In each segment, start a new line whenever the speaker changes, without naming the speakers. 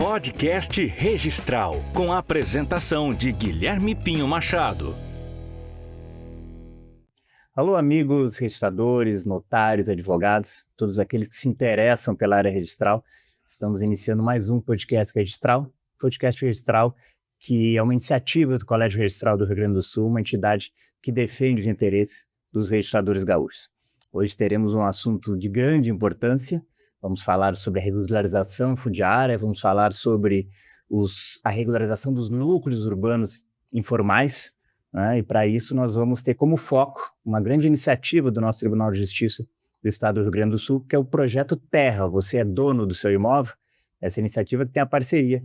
Podcast Registral, com a apresentação de Guilherme Pinho Machado.
Alô, amigos registradores, notários, advogados, todos aqueles que se interessam pela área registral. Estamos iniciando mais um Podcast Registral. Podcast Registral, que é uma iniciativa do Colégio Registral do Rio Grande do Sul, uma entidade que defende os interesses dos registradores gaúchos. Hoje teremos um assunto de grande importância. Vamos falar sobre a regularização fundiária, vamos falar sobre a regularização dos núcleos urbanos informais, né? E para isso nós vamos ter como foco uma grande iniciativa do nosso Tribunal de Justiça do Estado do Rio Grande do Sul, que é o Projeto Terra. Você é dono do seu imóvel? Essa iniciativa que tem a parceria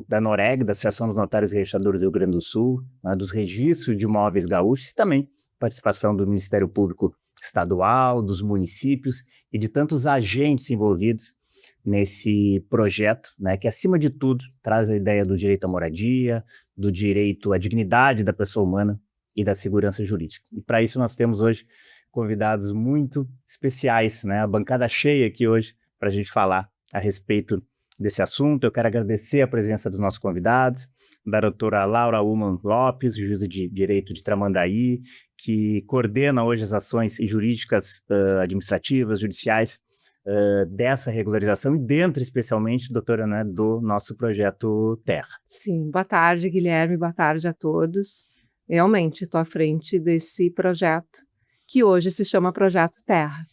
da NOREG, da Associação dos Notários e Registradores do Rio Grande do Sul, né, dos registros de imóveis gaúchos e também participação do Ministério Público Estadual, dos municípios e de tantos agentes envolvidos nesse projeto, né, que acima de tudo traz a ideia do direito à moradia, do direito à dignidade da pessoa humana e da segurança jurídica. E para isso nós temos hoje convidados muito especiais, né, a bancada cheia aqui hoje para a gente falar a respeito desse assunto. Eu quero agradecer a presença dos nossos convidados, da doutora Laura Ullmann Lopes, juíza de Direito de Tramandaí, que coordena hoje as ações jurídicas, administrativas, judiciais, dessa regularização e dentro, especialmente, doutora, né, do nosso projeto Terra.
Sim, boa tarde, Guilherme, boa tarde a todos. Realmente, estou à frente desse projeto, que hoje se chama Projeto Terra.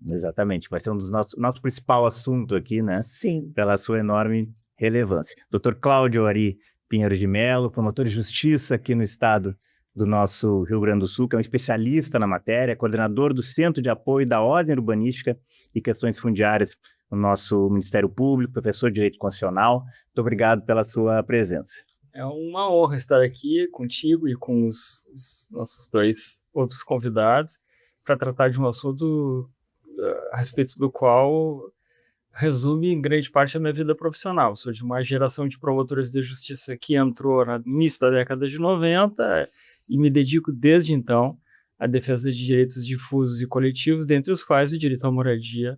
Exatamente, vai ser um dos nosso principal assunto aqui, né?
Sim.
Pela sua enorme relevância. Dr. Cláudio Ari Pinheiro de Mello, promotor de justiça aqui no estado do nosso Rio Grande do Sul, que é um especialista na matéria, coordenador do Centro de Apoio da Ordem Urbanística e Questões Fundiárias no nosso Ministério Público, professor de Direito Constitucional. Muito obrigado pela sua presença.
É uma honra estar aqui contigo e com os nossos dois outros convidados para tratar de um assunto a respeito do qual resume em grande parte a minha vida profissional. Sou de uma geração de promotores de justiça que entrou no início da década de 90 e me dedico desde então à defesa de direitos difusos e coletivos, dentre os quais o direito à moradia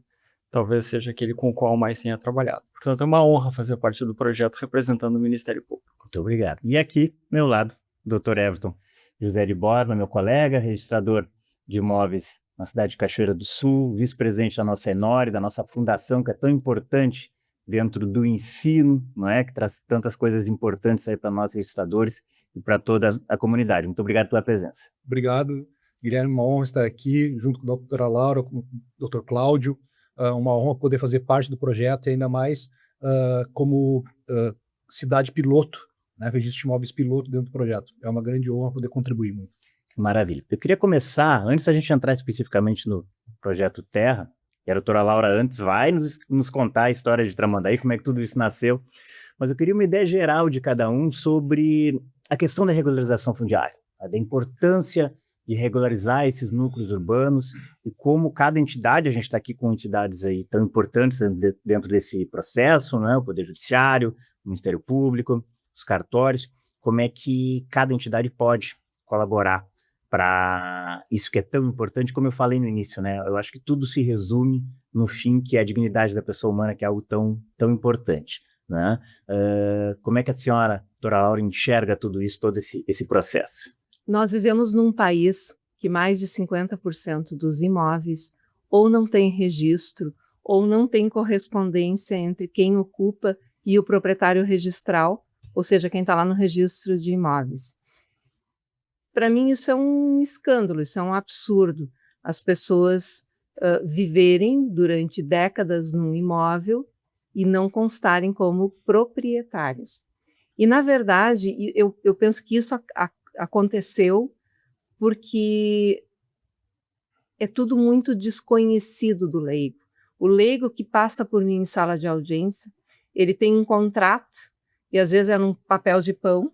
talvez seja aquele com o qual mais tenha trabalhado. Portanto, é uma honra fazer parte do projeto representando o Ministério Público.
Muito obrigado. E aqui, ao meu lado, Dr. Everton José de Borba, meu colega, registrador de imóveis na cidade de Cachoeira do Sul, vice-presidente da nossa Enore, da nossa fundação, que é tão importante dentro do ensino, não é? Que traz tantas coisas importantes aí para nós registradores e para toda a comunidade. Muito obrigado pela presença.
Obrigado, Guilherme, uma honra estar aqui junto com a doutora Laura, com o Dr. Cláudio, uma honra poder fazer parte do projeto e ainda mais como cidade piloto, né? Registro de imóveis piloto dentro do projeto. É uma grande honra poder contribuir muito.
Maravilha. Eu queria começar, antes da gente entrar especificamente no projeto Terra, e a doutora Laura antes vai nos contar a história de Tramandaí, como é que tudo isso nasceu, mas eu queria uma ideia geral de cada um sobre a questão da regularização fundiária, da importância de regularizar esses núcleos urbanos e como cada entidade, a gente está aqui com entidades aí tão importantes dentro desse processo, né? O Poder Judiciário, o Ministério Público, os cartórios, como é que cada entidade pode colaborar para isso que é tão importante, como eu falei no início, né? Eu acho que tudo se resume no fim, que é a dignidade da pessoa humana, que é algo tão, tão importante, né? Como é que a senhora, doutora Laura, enxerga tudo isso, todo esse processo?
Nós vivemos num país que mais de 50% dos imóveis ou não tem registro ou não tem correspondência entre quem ocupa e o proprietário registral, ou seja, quem está lá no registro de imóveis. Para mim isso é um escândalo, isso é um absurdo. As pessoas viverem durante décadas num imóvel e não constarem como proprietárias. E, na verdade, eu penso que isso aconteceu porque é tudo muito desconhecido do leigo. O leigo que passa por mim em sala de audiência, ele tem um contrato, e às vezes é num papel de pão,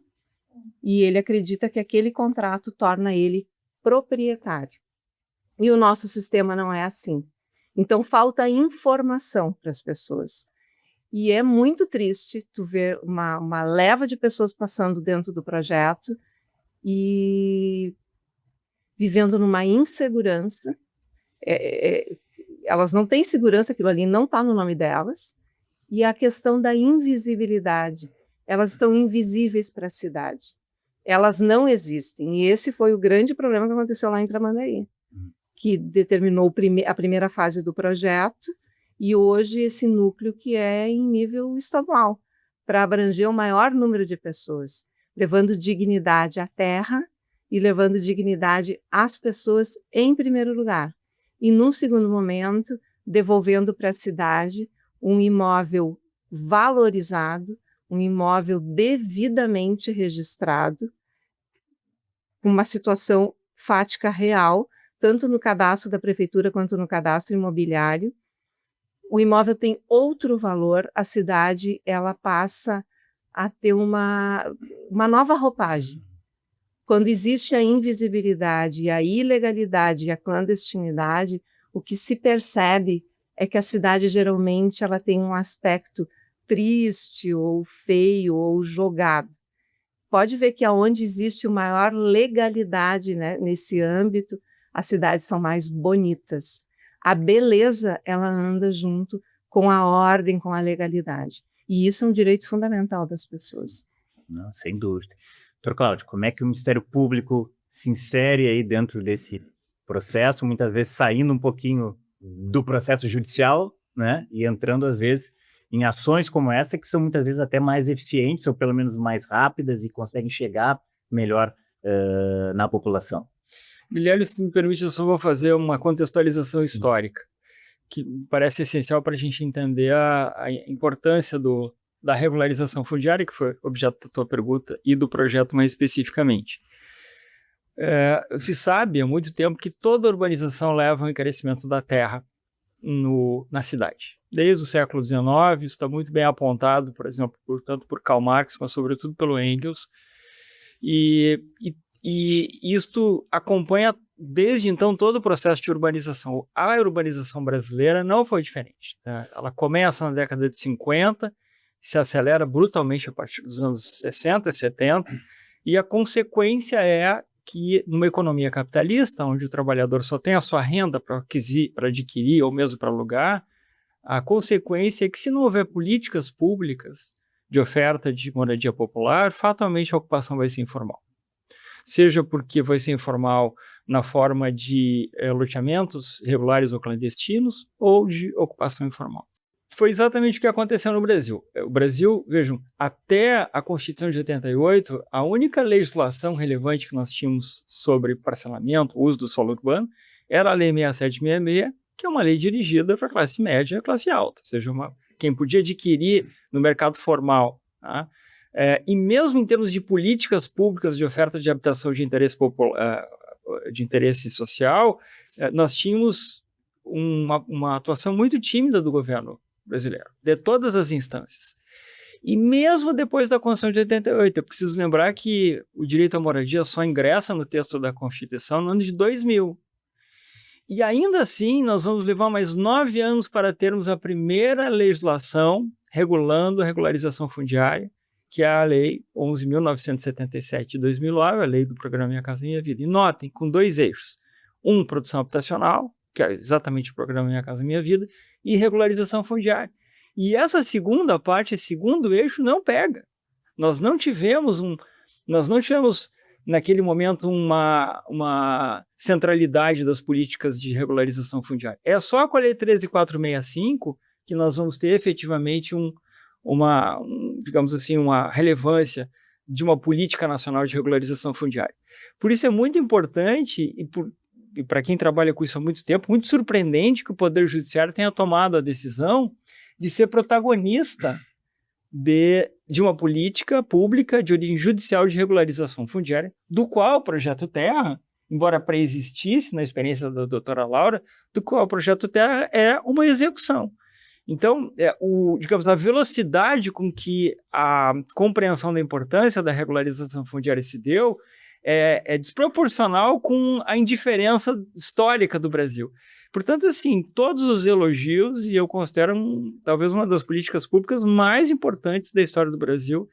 e ele acredita que aquele contrato torna ele proprietário. E o nosso sistema não é assim. Então, falta informação para as pessoas. E é muito triste tu ver uma leva de pessoas passando dentro do projeto e vivendo numa insegurança. Elas não têm segurança, aquilo ali não está no nome delas, e a questão da invisibilidade. Elas estão invisíveis para a cidade. Elas não existem. E esse foi o grande problema que aconteceu lá em Tramandaí, que determinou a primeira fase do projeto, e hoje esse núcleo que é em nível estadual, para abranger o maior número de pessoas, levando dignidade à terra e levando dignidade às pessoas em primeiro lugar. E, num segundo momento, devolvendo para a cidade um imóvel valorizado, um imóvel devidamente registrado, com uma situação fática real, tanto no cadastro da prefeitura quanto no cadastro imobiliário. O imóvel tem outro valor, a cidade ela passa a ter uma nova roupagem. Quando existe a invisibilidade, a ilegalidade e a clandestinidade, o que se percebe é que a cidade geralmente ela tem um aspecto triste ou feio ou jogado. Pode ver que aonde existe maior legalidade, né, nesse âmbito, as cidades são mais bonitas. A beleza, ela anda junto com a ordem, com a legalidade. E isso é um direito fundamental das pessoas.
Não, sem dúvida. Doutor Cláudio, como é que o Ministério Público se insere aí dentro desse processo, muitas vezes saindo um pouquinho do processo judicial, né, e entrando, às vezes, em ações como essa, que são muitas vezes até mais eficientes, ou pelo menos mais rápidas, e conseguem chegar melhor na população?
Guilherme, se me permite, eu só vou fazer uma contextualização histórica, que parece essencial para a gente entender a importância da regularização fundiária, que foi objeto da tua pergunta, e do projeto mais especificamente. Se sabe há muito tempo que toda urbanização leva ao encarecimento da terra na cidade. Desde o século XIX, isso está muito bem apontado, por exemplo, tanto por Karl Marx, mas sobretudo pelo Engels, e isto acompanha desde então todo o processo de urbanização. A urbanização brasileira não foi diferente, tá? Ela começa na década de 50, se acelera brutalmente a partir dos anos 60 e 70, e a consequência é que numa economia capitalista, onde o trabalhador só tem a sua renda para adquirir ou mesmo para alugar, a consequência é que se não houver políticas públicas de oferta de moradia popular, fatalmente a ocupação vai ser informal. Seja porque vai ser informal na forma de loteamentos regulares ou clandestinos, ou de ocupação informal. Foi exatamente o que aconteceu no Brasil. O Brasil, vejam, até a Constituição de 88, a única legislação relevante que nós tínhamos sobre parcelamento, uso do solo urbano, era a Lei 6766, que é uma lei dirigida para a classe média e a classe alta, ou seja, quem podia adquirir no mercado formal, tá? E mesmo em termos de políticas públicas de oferta de habitação de interesse social, nós tínhamos uma atuação muito tímida do governo brasileiro, de todas as instâncias. E mesmo depois da Constituição de 88, eu preciso lembrar que o direito à moradia só ingressa no texto da Constituição no ano de 2000. E ainda assim, nós vamos levar mais 9 anos para termos a primeira legislação regulando a regularização fundiária, que é a Lei 11.977 de 2009, a Lei do Programa Minha Casa Minha Vida. E notem, com 2 eixos. Produção habitacional, que é exatamente o Programa Minha Casa Minha Vida, e regularização fundiária. E essa segunda parte, esse segundo eixo, não pega. Nós não tivemos naquele momento uma centralidade das políticas de regularização fundiária. É só com a Lei 13.465 que nós vamos ter efetivamente digamos assim, uma relevância de uma política nacional de regularização fundiária. Por isso é muito importante, e para quem trabalha com isso há muito tempo, muito surpreendente que o Poder Judiciário tenha tomado a decisão de ser protagonista de uma política pública de origem judicial de regularização fundiária, do qual o Projeto Terra, embora pré-existisse na experiência da doutora Laura, do qual o Projeto Terra é uma execução. Então, digamos, a velocidade com que a compreensão da importância da regularização fundiária se deu é desproporcional com a indiferença histórica do Brasil. Portanto, assim, todos os elogios, e eu considero talvez uma das políticas públicas mais importantes da história do Brasil,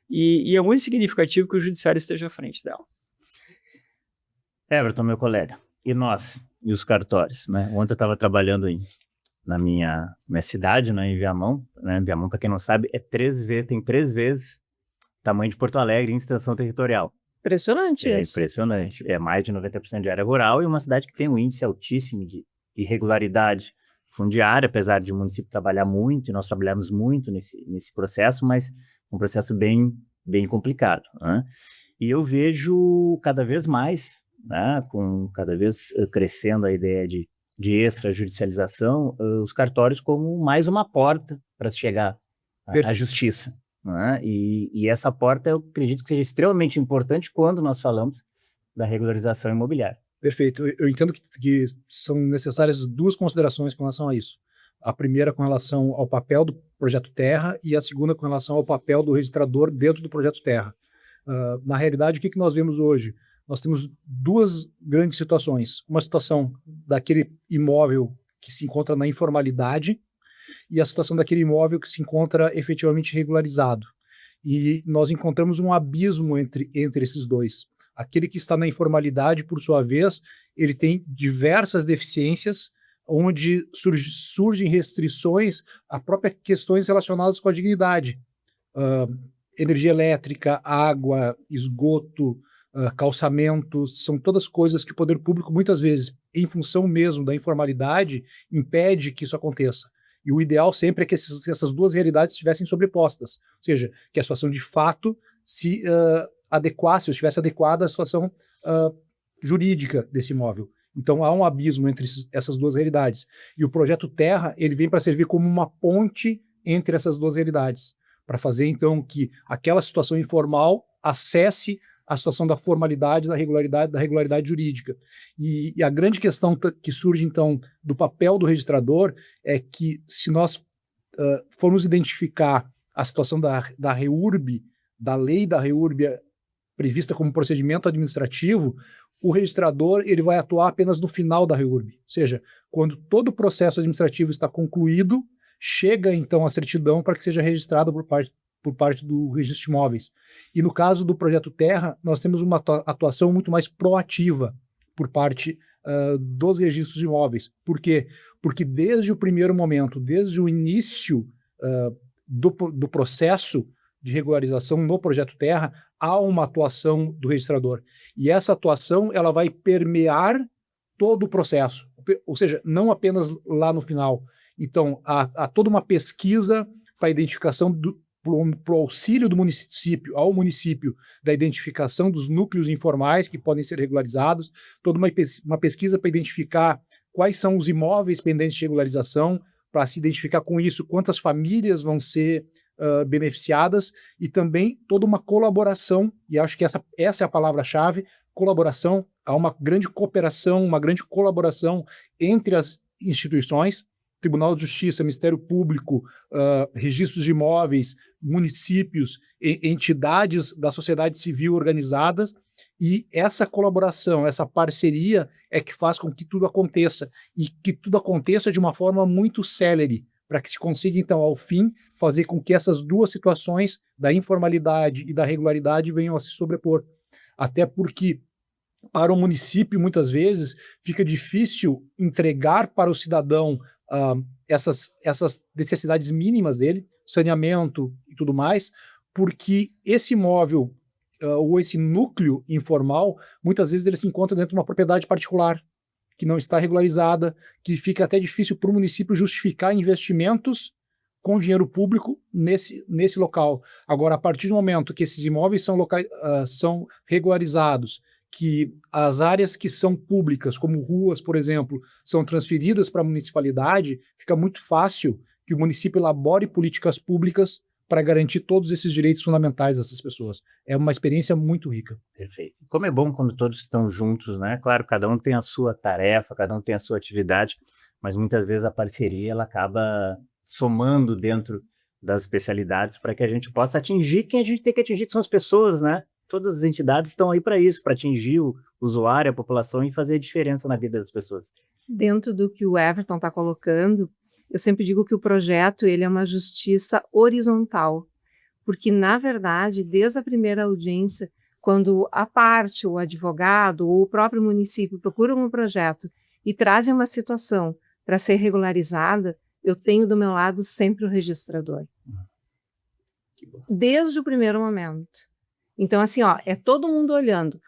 e é muito significativo que o Judiciário esteja à frente dela.
Everton, meu colega, e nós, e os cartórios, né? Ontem eu estava trabalhando em na minha cidade, né, em Viamão. Né? Viamão, para quem não sabe, tem 3 vezes o tamanho de Porto Alegre em extensão territorial.
Impressionante
É
isso.
impressionante. É mais de 90% de área rural e uma cidade que tem um índice altíssimo de irregularidade fundiária, apesar de o município trabalhar muito, e nós trabalhamos muito nesse processo, mas um processo bem complicado. Né? E eu vejo cada vez mais, né, com cada vez crescendo a ideia de extrajudicialização, os cartórios como mais uma porta para se chegar à justiça. Né? E essa porta eu acredito que seja extremamente importante quando nós falamos da regularização imobiliária.
Perfeito. Eu entendo que são necessárias 2 considerações com relação a isso. A primeira com relação ao papel do Projeto Terra e a segunda com relação ao papel do registrador dentro do Projeto Terra. Na realidade, o que nós vemos hoje? Nós temos 2 grandes situações. Uma situação daquele imóvel que se encontra na informalidade e a situação daquele imóvel que se encontra efetivamente regularizado. E nós encontramos um abismo entre esses dois. Aquele que está na informalidade, por sua vez, ele tem diversas deficiências, onde surgem restrições a próprias questões relacionadas com a dignidade. Energia elétrica, água, esgoto, calçamentos, são todas coisas que o poder público, muitas vezes, em função mesmo da informalidade, impede que isso aconteça. E o ideal sempre é que essas 2 realidades estivessem sobrepostas, ou seja, que a situação de fato se adequasse, ou estivesse adequada à situação jurídica desse imóvel. Então há um abismo entre essas 2 realidades. E o Projeto Terra, ele vem para servir como uma ponte entre essas 2 realidades, para fazer então que aquela situação informal acesse a situação da formalidade, da regularidade jurídica. E a grande questão que surge, então, do papel do registrador é que, se nós formos identificar a situação da REURB, da lei da REURB prevista como procedimento administrativo, o registrador ele vai atuar apenas no final da REURB. Ou seja, quando todo o processo administrativo está concluído, chega, então, a certidão para que seja registrado por parte do registro de imóveis. E no caso do Projeto Terra, nós temos uma atuação muito mais proativa por parte dos registros de imóveis. Por quê? Porque desde o primeiro momento, desde o início do processo de regularização no Projeto Terra, há uma atuação do registrador. E essa atuação ela vai permear todo o processo, ou seja, não apenas lá no final. Então, há toda uma pesquisa para a identificação para o auxílio do município, ao município, da identificação dos núcleos informais que podem ser regularizados, toda uma pesquisa para identificar quais são os imóveis pendentes de regularização, para se identificar com isso quantas famílias vão ser beneficiadas, e também toda uma colaboração, e acho que essa é a palavra-chave, colaboração. Há uma grande cooperação, uma grande colaboração entre as instituições, Tribunal de Justiça, Ministério Público, registros de imóveis, municípios, entidades da sociedade civil organizadas, e essa colaboração, essa parceria é que faz com que tudo aconteça, e que tudo aconteça de uma forma muito célere, para que se consiga, então, ao fim, fazer com que essas 2 situações, da informalidade e da regularidade, venham a se sobrepor. Até porque, para o município, muitas vezes, fica difícil entregar para o cidadão essas necessidades mínimas dele, saneamento e tudo mais, porque esse imóvel ou esse núcleo informal, muitas vezes ele se encontra dentro de uma propriedade particular, que não está regularizada, que fica até difícil para o município justificar investimentos com dinheiro público nesse local. Agora, a partir do momento que esses imóveis são regularizados, que as áreas que são públicas, como ruas, por exemplo, são transferidas para a municipalidade, fica muito fácil que o município elabore políticas públicas para garantir todos esses direitos fundamentais dessas pessoas. É uma experiência muito rica.
Perfeito. Como é bom quando todos estão juntos, né? Claro, cada um tem a sua tarefa, cada um tem a sua atividade, mas muitas vezes a parceria ela acaba somando dentro das especialidades para que a gente possa atingir quem a gente tem que atingir, que são as pessoas, né? Todas as entidades estão aí para isso, para atingir o usuário, a população e fazer a diferença na vida das pessoas.
Dentro do que o Everton está colocando, eu sempre digo que o projeto ele é uma justiça horizontal, porque, na verdade, desde a primeira audiência, quando a parte, o advogado ou o próprio município procuram um projeto e trazem uma situação para ser regularizada, eu tenho do meu lado sempre o registrador. Desde o primeiro momento. Então, assim, é todo mundo olhando.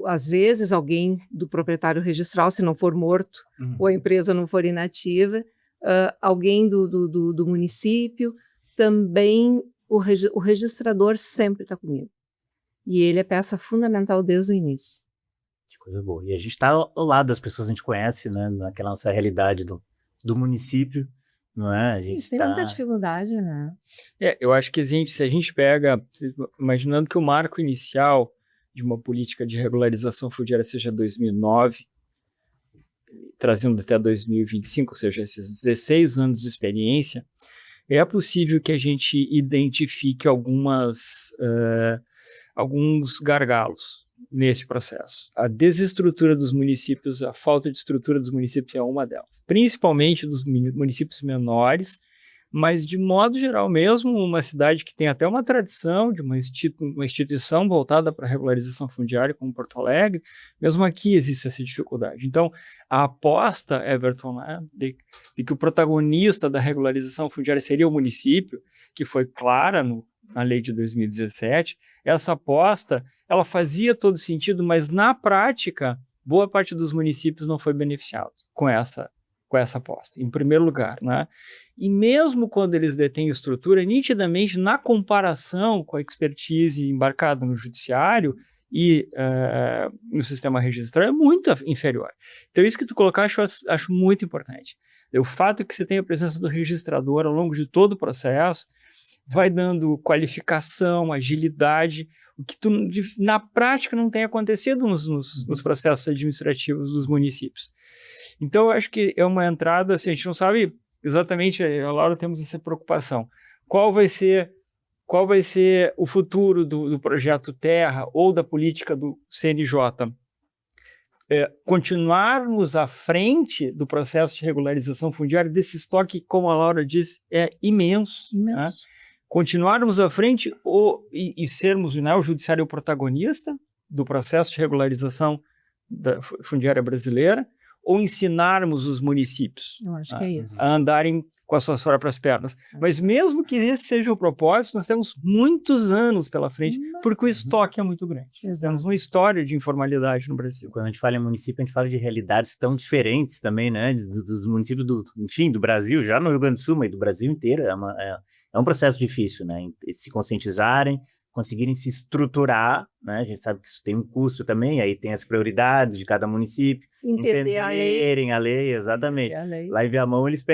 Às vezes, alguém do proprietário registral, se não for morto, ou a empresa não for inativa, alguém do município, também o registrador sempre está comigo. E ele é peça fundamental desde o início.
Que coisa boa. E a gente está ao lado das pessoas que a gente conhece, né? Naquela nossa realidade do município, não é?
Sim, tem muita dificuldade, né?
Eu acho que se a gente pega, imaginando que o marco inicial de uma política de regularização fundiária seja 2009, trazendo até 2025, ou seja, esses 16 anos de experiência, é possível que a gente identifique alguns gargalos nesse processo. A desestrutura dos municípios, a falta de estrutura dos municípios é uma delas, principalmente dos municípios menores, mas de modo geral mesmo, uma cidade que tem até uma tradição de uma instituição voltada para a regularização fundiária, como Porto Alegre, mesmo aqui existe essa dificuldade. Então, a aposta, Everton, né, de que o protagonista da regularização fundiária seria o município, que foi clara na lei de 2017, essa aposta, ela fazia todo sentido, mas na prática, boa parte dos municípios não foi beneficiado com essa aposta, em primeiro lugar, né? E mesmo quando eles detêm estrutura, nitidamente, na comparação com a expertise embarcada no judiciário e no sistema registral, é muito inferior. Então, isso que tu colocaste, eu acho muito importante. O fato que você tem a presença do registrador ao longo de todo o processo vai dando qualificação, agilidade, o que na prática não tem acontecido nos processos administrativos dos municípios. Então, eu acho que é uma entrada, assim, a gente não sabe exatamente, a Laura temos essa preocupação. Qual vai ser o futuro do projeto Terra ou da política do CNJ? Continuarmos à frente do processo de regularização fundiária desse estoque, como a Laura disse, é imenso. Né? Continuarmos à frente e sermos, né, o judiciário protagonista do processo de regularização fundiária brasileira, ou ensinarmos os municípios a andarem com as suas próprias pernas. Mas mesmo que esse seja o propósito, nós temos muitos anos pela frente, porque o estoque é muito grande. Temos uma história de informalidade no Brasil.
Quando a gente fala em município, a gente fala de realidades tão diferentes também, né? Dos municípios do Brasil, já no Rio Grande do Sul, mas do Brasil inteiro. É um processo difícil, né? Se conscientizarem, conseguirem se estruturar, né? A gente sabe que isso tem um custo também, aí tem as prioridades de cada município, entenderem a lei, exatamente.
A lei.
Lá em Viamão eles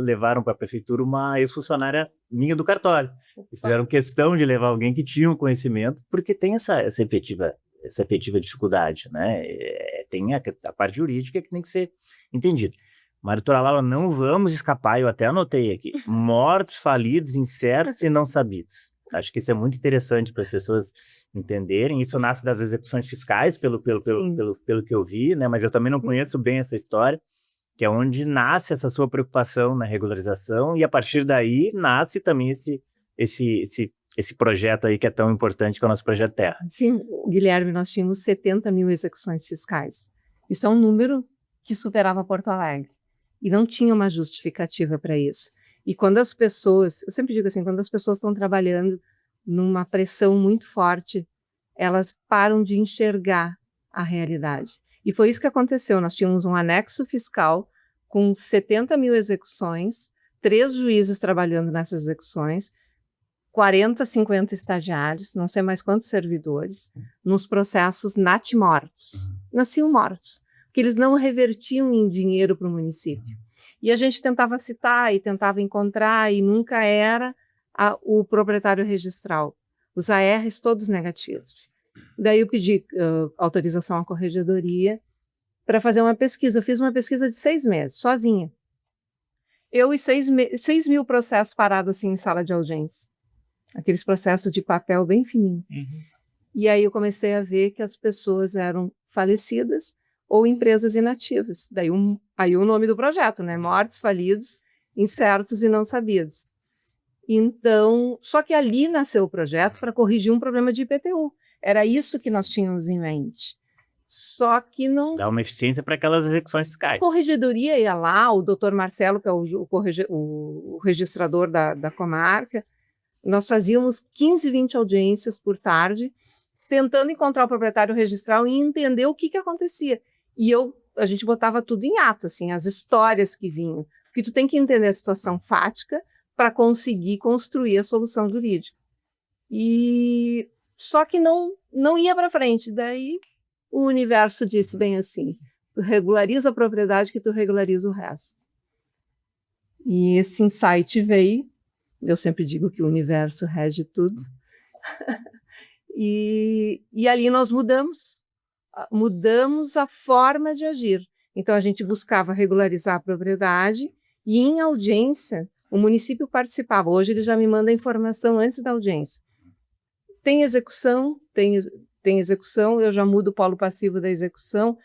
levaram para a prefeitura uma ex-funcionária minha do cartório. Eles fizeram questão de levar alguém que tinha um conhecimento, porque tem essa efetiva dificuldade, né? Tem a parte jurídica que tem que ser entendida. Mas, doutora Laura, não vamos escapar, eu até anotei aqui, mortos, falidos, incertos e não sabidos. Acho que isso é muito interessante para as pessoas entenderem. Isso nasce das execuções fiscais, pelo que eu vi, né? Mas eu também não conheço bem essa história, que é onde nasce essa sua preocupação na regularização, e a partir daí nasce também esse projeto aí que é tão importante, que é o nosso projeto Terra.
Sim, Guilherme, nós tínhamos 70 mil execuções fiscais. Isso é um número que superava Porto Alegre. E não tinha uma justificativa para isso. E quando as pessoas, eu sempre digo assim, quando as pessoas estão trabalhando numa pressão muito forte, elas param de enxergar a realidade. E foi isso que aconteceu. Nós tínhamos um anexo fiscal com 70 mil execuções, 3 juízes trabalhando nessas execuções, 40, 50 estagiários, não sei mais quantos servidores, nos processos natimortos. Nasciam mortos, porque eles não revertiam em dinheiro para o município. E a gente tentava citar e tentava encontrar, e nunca era o proprietário registral. Os ARs todos negativos. Daí eu pedi autorização à corregedoria para fazer uma pesquisa. Eu fiz uma pesquisa de 6 meses, sozinha. Eu e 6 mil processos parados assim em sala de audiência. Aqueles processos de papel bem fininho. E aí eu comecei a ver que as pessoas eram falecidas ou empresas inativas. Daí aí o nome do projeto, né? Mortos, falidos, incertos e não sabidos. Então, só que ali nasceu o projeto para corrigir um problema de IPTU. Era isso que nós tínhamos em mente. Só que não...
Dá uma eficiência para aquelas execuções fiscais.
A corregedoria ia lá, o doutor Marcelo, que é o registrador da comarca, nós fazíamos 15, 20 audiências por tarde, tentando encontrar o proprietário registral e entender o que acontecia. E a gente botava tudo em ato, assim, as histórias que vinham. Porque tu tem que entender a situação fática para conseguir construir a solução jurídica. E só que não ia para frente. Daí o universo disse bem assim: tu regulariza a propriedade que tu regulariza o resto. E esse insight veio. Eu sempre digo que o universo rege tudo. E ali nós mudamos a forma de agir. Então a gente buscava regularizar a propriedade e em audiência o município participava. Hoje ele já me manda a informação antes da audiência. Tem execução, tem execução, eu já mudo o polo passivo da execução.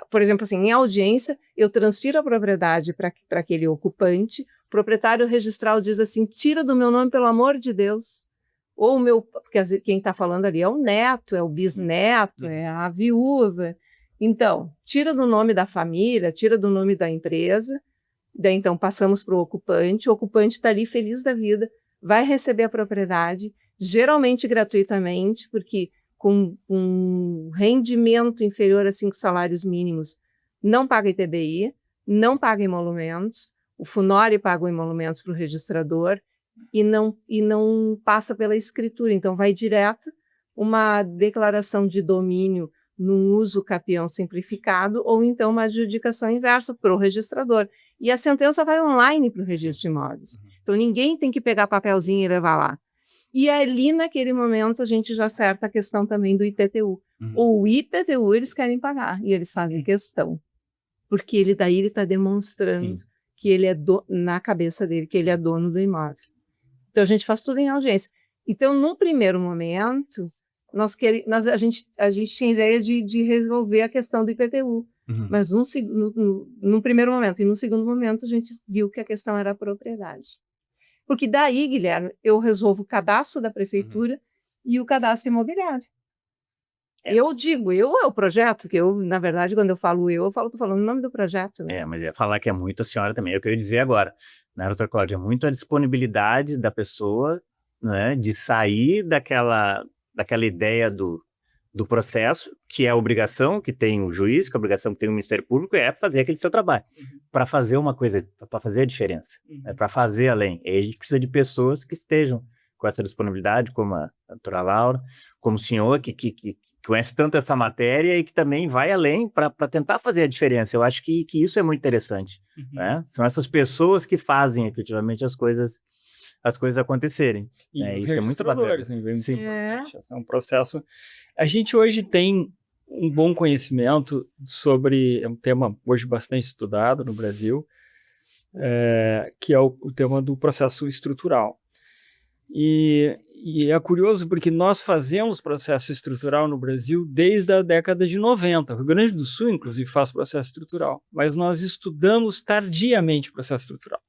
Por exemplo, assim, em audiência, eu transfiro a propriedade para aquele ocupante, o proprietário registral diz assim: tira do meu nome, pelo amor de Deus. Ou porque quem está falando ali é o neto, é o bisneto, é a viúva. Então, tira do nome da família, tira do nome da empresa. Daí, então, passamos para o ocupante está ali feliz da vida, vai receber a propriedade, geralmente gratuitamente, porque com um rendimento inferior a 5 salários mínimos, não paga ITBI, não paga emolumentos, o FUNORE paga o emolumentos para o registrador e não passa pela escritura. Então, vai direto uma declaração de domínio num uso capião simplificado ou então uma adjudicação inversa para o registrador. E a sentença vai online para o registro de imóveis. Então, ninguém tem que pegar papelzinho e levar lá. E ali, naquele momento, a gente já acerta a questão também do IPTU. O IPTU eles querem pagar e eles fazem questão. Porque ele está demonstrando que ele é na cabeça dele, que ele é dono do imóvel. Então, a gente faz tudo em audiência. Então, no primeiro momento, a gente tinha ideia de resolver a questão do IPTU. Mas num primeiro momento. E no segundo momento, a gente viu que a questão era a propriedade. Porque daí, Guilherme, eu resolvo o cadastro da prefeitura e o cadastro imobiliário. Eu digo, é o projeto, que na verdade, quando eu falo estou falando o nome do projeto. Né?
Mas ia falar que é muito a senhora também, é o que eu ia dizer agora, né, doutor Cláudio? É muito a disponibilidade da pessoa, né, de sair daquela ideia do processo, que é a obrigação que tem o juiz, que é a obrigação que tem o Ministério Público, é fazer aquele seu trabalho, para fazer uma coisa, para fazer a diferença, para fazer além. E a gente precisa de pessoas que estejam com essa disponibilidade, como a doutora Laura, como o senhor, que conhece tanto essa matéria e que também vai além para tentar fazer a diferença. Eu acho que isso é muito interessante. Né? São essas pessoas que fazem efetivamente as coisas acontecerem.
E
isso é muito bacana.
Sim. É um processo. A gente hoje tem um bom conhecimento sobre, é um tema hoje bastante estudado no Brasil, que é o tema do processo estrutural. E é curioso porque nós fazemos processo estrutural no Brasil desde a década de 90. O Rio Grande do Sul, inclusive, faz processo estrutural, mas nós estudamos tardiamente o processo estrutural.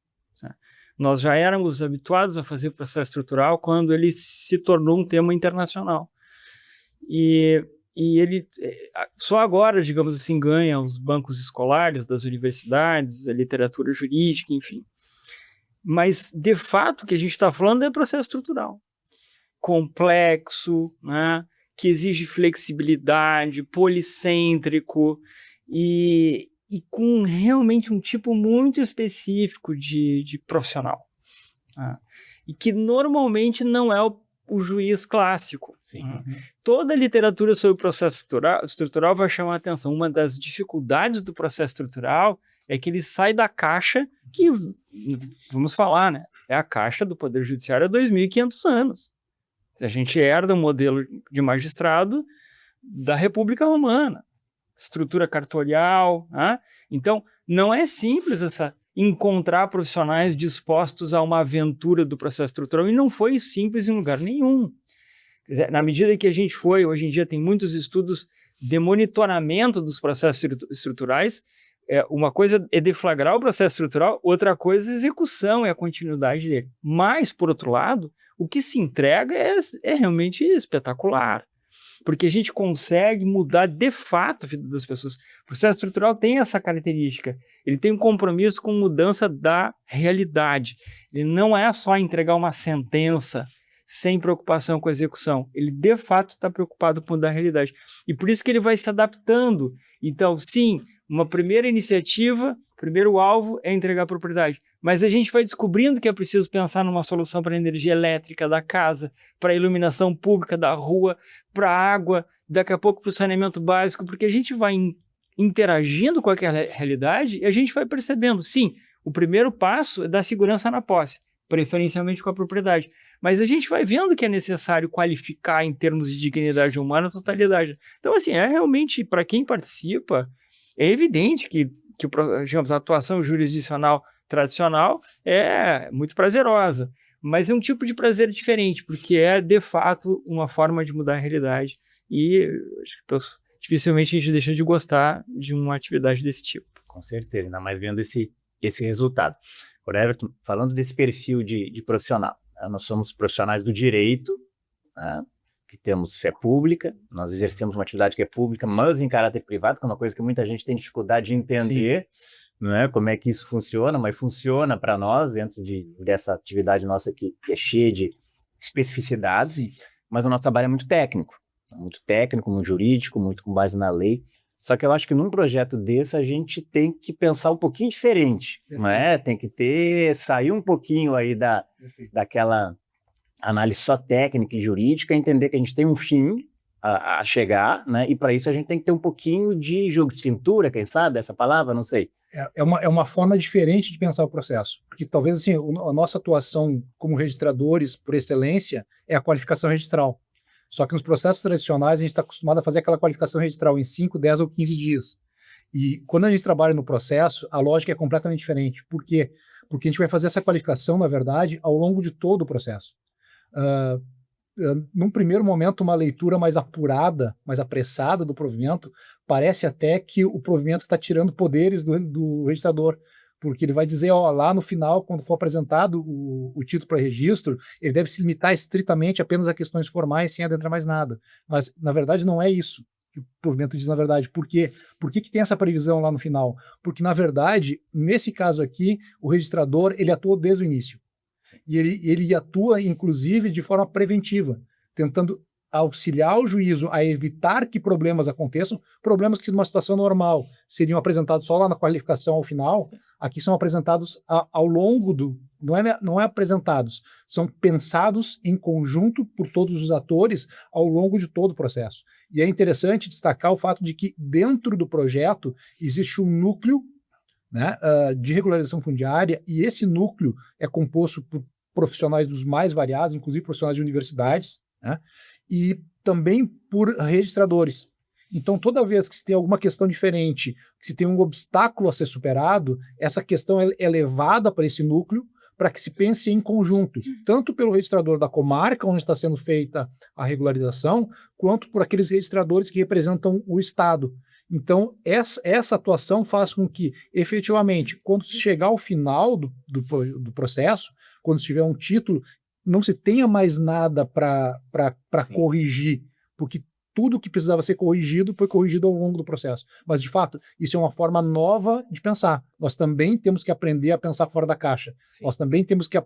Né? Nós já éramos habituados a fazer processo estrutural quando ele se tornou um tema internacional. E ele só agora, digamos assim, ganha os bancos escolares das universidades, a literatura jurídica, enfim. Mas, de fato, o que a gente está falando é processo estrutural. Complexo, né? Que exige flexibilidade, policêntrico e com realmente um tipo muito específico de profissional. Né? E que normalmente não é o juiz clássico. Né? Toda a literatura sobre o processo estrutural vai chamar a atenção. Uma das dificuldades do processo estrutural é que ele sai da caixa que, vamos falar, né? É a caixa do Poder Judiciário há 2.500 anos. A gente herda um modelo de magistrado da República Romana, estrutura cartorial. Né? Então, não é simples encontrar profissionais dispostos a uma aventura do processo estrutural, e não foi simples em lugar nenhum. Quer dizer, na medida que a gente hoje em dia tem muitos estudos de monitoramento dos processos estruturais. Uma coisa é deflagrar o processo estrutural, outra coisa é a execução, é a continuidade dele. Mas, por outro lado, o que se entrega é realmente espetacular. porque a gente consegue mudar de fato a vida das pessoas. O processo estrutural tem essa característica, ele tem um compromisso com mudança da realidade. Ele não é só entregar uma sentença sem preocupação com a execução. Ele, de fato, está preocupado com mudar a realidade. E por isso que ele vai se adaptando. Então, sim, uma primeira iniciativa, primeiro alvo é entregar a propriedade. Mas a gente vai descobrindo que é preciso pensar numa solução para a energia elétrica da casa, para a iluminação pública da rua, para a água, daqui a pouco para o saneamento básico, porque a gente vai interagindo com aquela realidade e a gente vai percebendo, sim, o primeiro passo é dar segurança na posse, preferencialmente com a propriedade. Mas a gente vai vendo que é necessário qualificar em termos de dignidade humana a totalidade. Então, assim, é realmente, para quem participa, é evidente que digamos, a atuação jurisdicional tradicional é muito prazerosa, mas é um tipo de prazer diferente, porque é, de fato, uma forma de mudar a realidade. E acho que dificilmente a gente deixa de gostar de uma atividade desse tipo.
Com certeza, ainda mais vendo esse resultado. Agora, Everton, falando desse perfil de profissional, né, nós somos profissionais do direito, né, que temos fé pública, nós exercemos uma atividade que é pública, mas em caráter privado, que é uma coisa que muita gente tem dificuldade de entender, né, como é que isso funciona, mas funciona para nós dentro dessa atividade nossa que é cheia de especificidades, mas o nosso trabalho é muito técnico, muito jurídico, muito com base na lei. Só que eu acho que num projeto desse a gente tem que pensar um pouquinho diferente, não é? Tem que sair um pouquinho aí daquela análise só técnica e jurídica, entender que a gente tem um fim a chegar, né? E para isso a gente tem que ter um pouquinho de jogo de cintura, quem sabe essa palavra, não sei.
É uma forma diferente de pensar o processo, porque talvez assim, a nossa atuação como registradores por excelência é a qualificação registral. Só que nos processos tradicionais a gente está acostumado a fazer aquela qualificação registral em 5, 10 ou 15 dias. E quando a gente trabalha no processo, a lógica é completamente diferente. Por quê? Porque a gente vai fazer essa qualificação, na verdade, ao longo de todo o processo. Num primeiro momento, uma leitura mais apurada, mais apressada do provimento, parece até que o provimento está tirando poderes do registrador, porque ele vai dizer, lá no final, quando for apresentado o título para registro, ele deve se limitar estritamente apenas a questões formais, sem adentrar mais nada. Mas, na verdade, não é isso que o provimento diz, na verdade. Por quê? Por que tem essa previsão lá no final? Porque, na verdade, nesse caso aqui, o registrador, ele atuou desde o início. E ele atua, inclusive, de forma preventiva, tentando auxiliar o juízo a evitar que problemas aconteçam, problemas que numa situação normal seriam apresentados só lá na qualificação ao final, aqui são apresentados ao longo não é apresentados, são pensados em conjunto por todos os atores ao longo de todo o processo. E é interessante destacar o fato de que dentro do projeto existe um núcleo, né, de regularização fundiária, e esse núcleo é composto por profissionais dos mais variados, inclusive profissionais de universidades, né, e também por registradores. Então, toda vez que se tem alguma questão diferente, que se tem um obstáculo a ser superado, essa questão é levada para esse núcleo para que se pense em conjunto, tanto pelo registrador da comarca onde está sendo feita a regularização, quanto por aqueles registradores que representam o Estado. Então, essa atuação faz com que, efetivamente, quando se chegar ao final do processo, quando se tiver um título, não se tenha mais nada para corrigir, porque tudo que precisava ser corrigido foi corrigido ao longo do processo. Mas, de fato, isso é uma forma nova de pensar. Nós também temos que aprender a pensar fora da caixa. Sim. Nós também temos que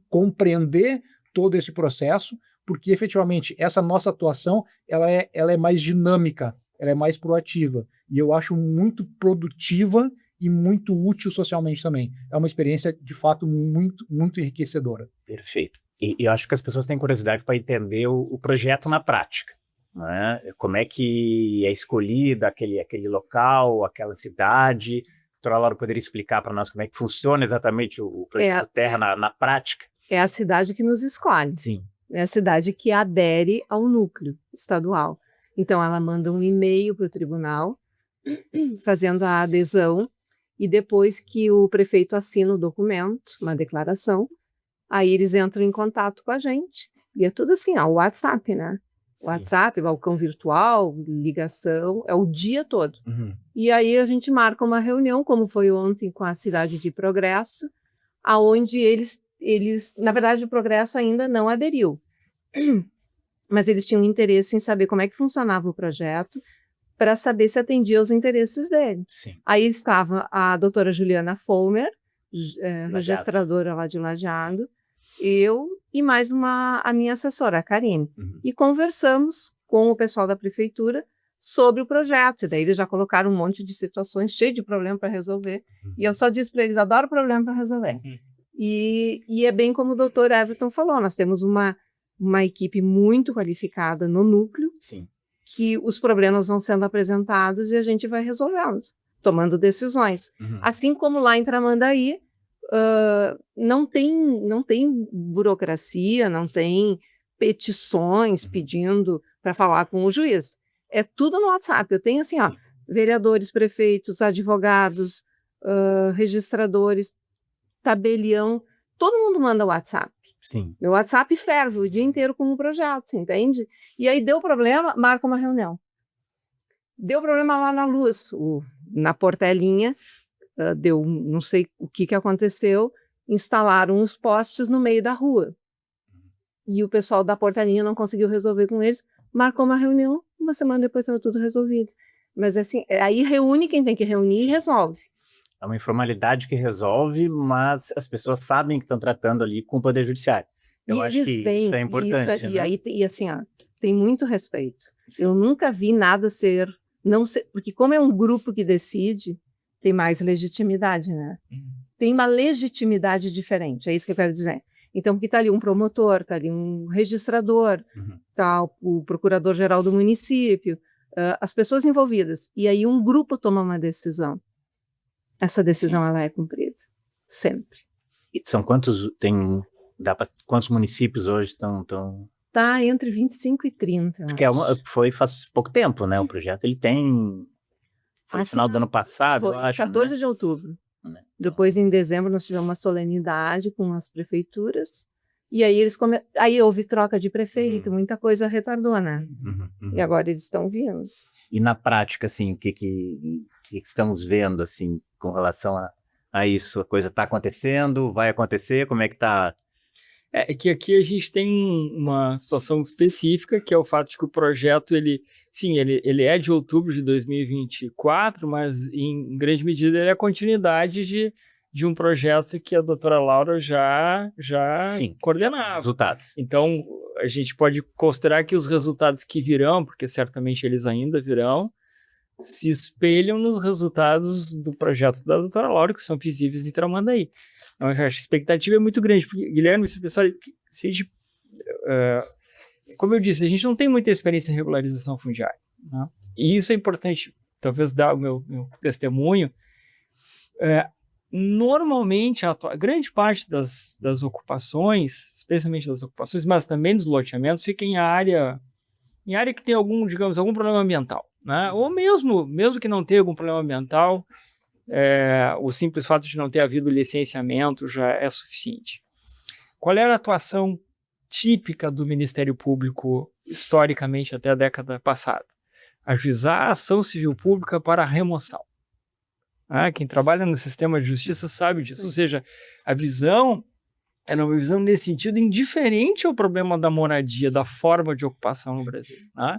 compreender todo esse processo, porque, efetivamente, essa nossa atuação ela é mais dinâmica, ela é mais proativa. E eu acho muito produtiva e muito útil socialmente também. É uma experiência, de fato, muito, muito enriquecedora.
Perfeito. E eu acho que as pessoas têm curiosidade para entender o projeto na prática. Né? Como é que é escolhido aquele local, aquela cidade? A doutora Laura poderia explicar para nós como é que funciona exatamente o projeto Terra na prática?
É a cidade que nos escolhe.
Sim.
É a cidade que adere ao núcleo estadual. Então, ela manda um e-mail para o tribunal, fazendo a adesão, e depois que o prefeito assina o documento, uma declaração, aí eles entram em contato com a gente. E é tudo assim, o WhatsApp, né? Sim. WhatsApp, balcão virtual, ligação, é o dia todo.
Uhum.
E aí a gente marca uma reunião, como foi ontem com a cidade de Progresso, aonde eles, na verdade, o Progresso ainda não aderiu. mas eles tinham interesse em saber como é que funcionava o projeto para saber se atendia aos interesses dele.
Sim.
Aí estava a doutora Juliana Folmer,
Lajeado.
registradora lá de Lajeado, eu e mais a minha assessora, a Karine.
Uhum.
E conversamos com o pessoal da prefeitura sobre o projeto. E daí eles já colocaram um monte de situações, cheio de problema para resolver. E eu só disse para eles, adoro problema para resolver. E é bem como o doutor Everton falou, nós temos uma equipe muito qualificada no núcleo,
Sim.
que os problemas vão sendo apresentados e a gente vai resolvendo, tomando decisões.
Uhum.
Assim como lá em Tramandaí, não tem burocracia, não tem petições pedindo para falar com o juiz. É tudo no WhatsApp. Eu tenho assim, ó, vereadores, prefeitos, advogados, registradores, tabelião, todo mundo manda WhatsApp.
Sim.
Meu WhatsApp ferve o dia inteiro com um projeto, entende? E aí deu problema, marca uma reunião. Deu problema lá na luz, na portelinha, deu, não sei o que aconteceu, instalaram os postes no meio da rua. E o pessoal da portelinha não conseguiu resolver com eles, marcou uma reunião, uma semana depois estava tudo resolvido. Mas assim, aí reúne quem tem que reunir e resolve.
É uma informalidade que resolve, mas as pessoas sabem que estão tratando ali com o Poder Judiciário. Eu acho que isso é importante, né?
E assim, ó, tem muito respeito. Eu nunca vi nada porque como é um grupo que decide, tem mais legitimidade, né? Tem uma legitimidade diferente, é isso que eu quero dizer. Então, porque está ali um promotor, está ali um registrador, está o procurador-geral do município, as pessoas envolvidas. E aí um grupo toma uma decisão. Essa decisão, ela é cumprida. Sempre.
E são quantos municípios hoje estão...
Está entre 25 e 30.
Acho que foi faz pouco tempo, né? O projeto, ele tem... Foi no final do ano passado, eu acho,
14
né?
de outubro. Depois, em dezembro, nós tivemos uma solenidade com as prefeituras. E aí aí houve troca de prefeito, muita coisa retardou, né? E agora eles estão vindo.
E na prática, assim, o que estamos vendo, assim, com relação a isso? A coisa está acontecendo? Vai acontecer? Como é que está?
É que aqui a gente tem uma situação específica, que é o fato de que o projeto, ele é de outubro de 2024, mas em grande medida ele é a continuidade de um projeto que a doutora Laura já coordenava.
Resultados.
Então, a gente pode considerar que os resultados que virão, porque certamente eles ainda virão, se espelham nos resultados do projeto da doutora Laura, que são visíveis em Tramandaí. Então, a expectativa é muito grande, porque, Guilherme, se a gente, como eu disse, a gente não tem muita experiência em regularização fundiária, né? E isso é importante, talvez dar o meu testemunho. Normalmente, a grande parte das ocupações, especialmente das ocupações, mas também dos loteamentos, fica em área que tem algum problema ambiental, né? Ou mesmo que não tenha algum problema ambiental, o simples fato de não ter havido licenciamento já é suficiente. Qual era a atuação típica do Ministério Público historicamente até a década passada? Ajuizar a ação civil pública para a remoção. Quem trabalha no sistema de justiça sabe disso. Ou seja, a visão era uma visão nesse sentido indiferente ao problema da moradia, da forma de ocupação no Brasil, né?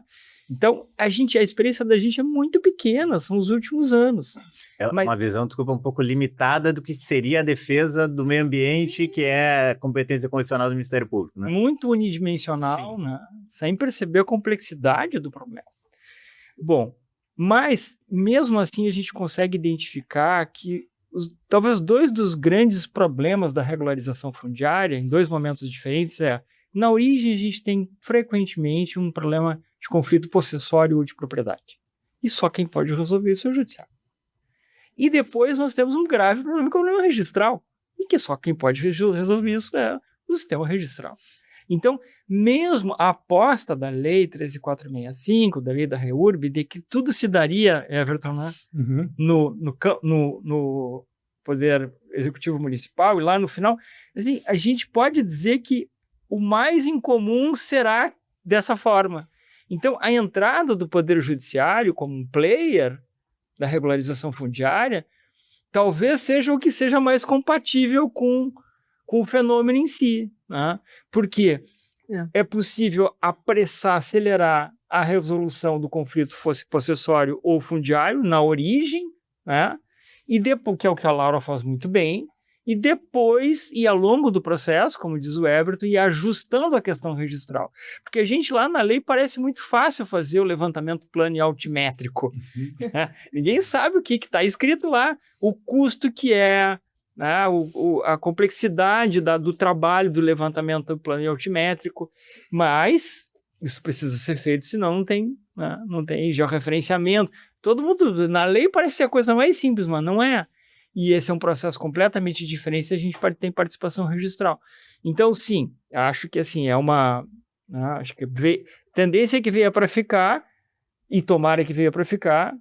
Então, a experiência da gente é muito pequena, são os últimos anos.
É uma visão, desculpa, um pouco limitada do que seria a defesa do meio ambiente, que é a competência constitucional do Ministério Público, né?
Muito unidimensional, né? Sem perceber a complexidade do problema. Bom, mas, mesmo assim, a gente consegue identificar que talvez dois dos grandes problemas da regularização fundiária, em dois momentos diferentes, na origem a gente tem frequentemente um problema de conflito possessório ou de propriedade. E só quem pode resolver isso é o judiciário. E depois nós temos um grave problema, que é o problema registral, e que só quem pode resolver isso é o sistema registral. Então, mesmo a aposta da Lei 13.465, da Lei da REURB, de que tudo se daria, Everton, né? No Poder Executivo Municipal, e lá no final, assim, a gente pode dizer que o mais incomum será dessa forma. Então, a entrada do Poder Judiciário como um player da regularização fundiária talvez seja o que seja mais compatível com o fenômeno em si, né? Porque É possível apressar, acelerar a resolução do conflito, fosse possessório ou fundiário, na origem, né? E depois, que é o que a Laura faz muito bem, e depois, e ao longo do processo, como diz o Everton, ir ajustando a questão registral. Porque a gente lá na lei parece muito fácil fazer o levantamento plano e altimétrico. Ninguém sabe o que está escrito lá, o custo que é, né, a complexidade do trabalho do levantamento plano e altimétrico, mas isso precisa ser feito, senão não tem, né, não tem georreferenciamento. Todo mundo, na lei parece ser a coisa mais simples, mas não é. E esse é um processo completamente diferente se a gente tem participação registral. Então, sim, acho que assim, acho que tendência é que venha para ficar, e tomara que venha para ficar,